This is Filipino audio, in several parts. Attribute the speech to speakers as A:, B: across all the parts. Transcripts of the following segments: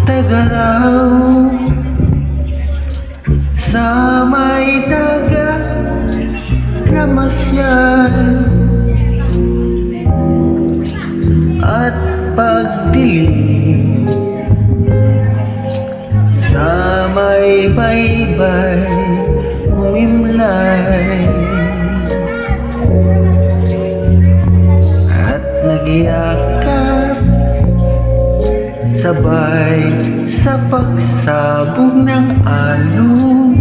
A: Tagalaw sa may dagat namasyal at pagdilim sa may baybay umimlay at nagyakap sabay sa pagsabog ng alon,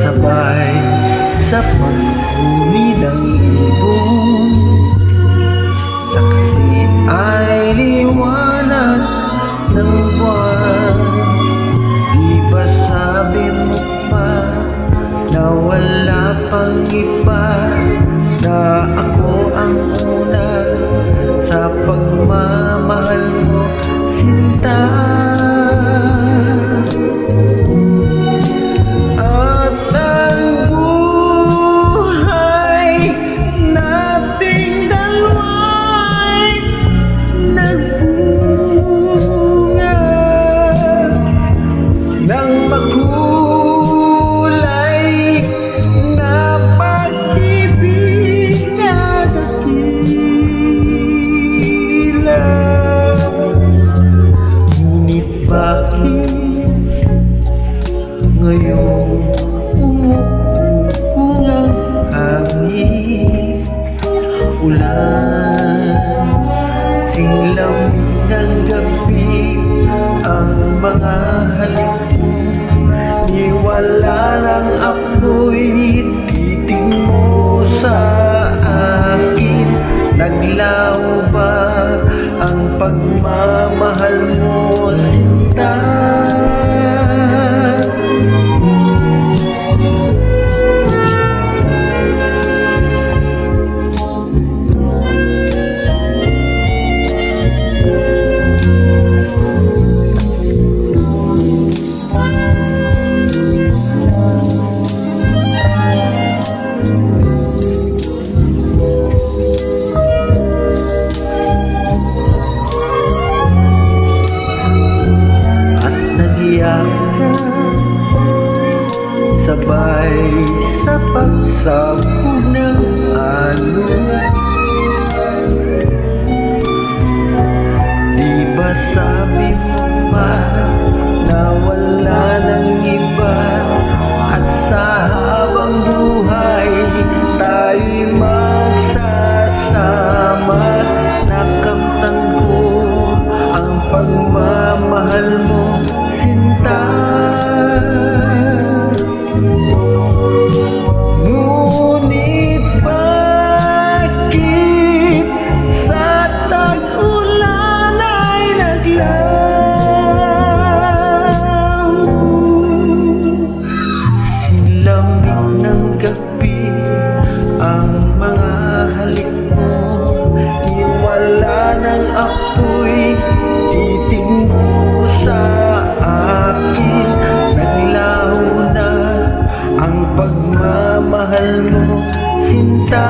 A: sabay sa paghuni ng ibon. Saksi ay liwanag ng buwan. Di ba sabi mo pa na wala pang iba, na ako ang una sa pagmamahal mo, sinta. At ang buhay nating dalawa'y nagbunga ng makulay na pag-ibig na dakila. Ngunit bakit ngayon umuugong ang hangin? Ulan, singlaw ng gabi, ang mga halik mo, niwala lang ako'y titig mo sa akin. Naglaw ba ang pagmamahal mo, sinta? Sabay sa pagsabog ng alon. Di ba sabi mo pa na wala nang iba, at sa habang buhay tayo'y magsasama? Nakamtan ko ang pagmamahal mo, sinta. Ngunit bakit sa tag-ulan ay naglaw? Lamig ng gabi ang mga halik mo, iwala ng apoy, titig mo sa akin. Naglaho na ang pagmamahal mo, sinta.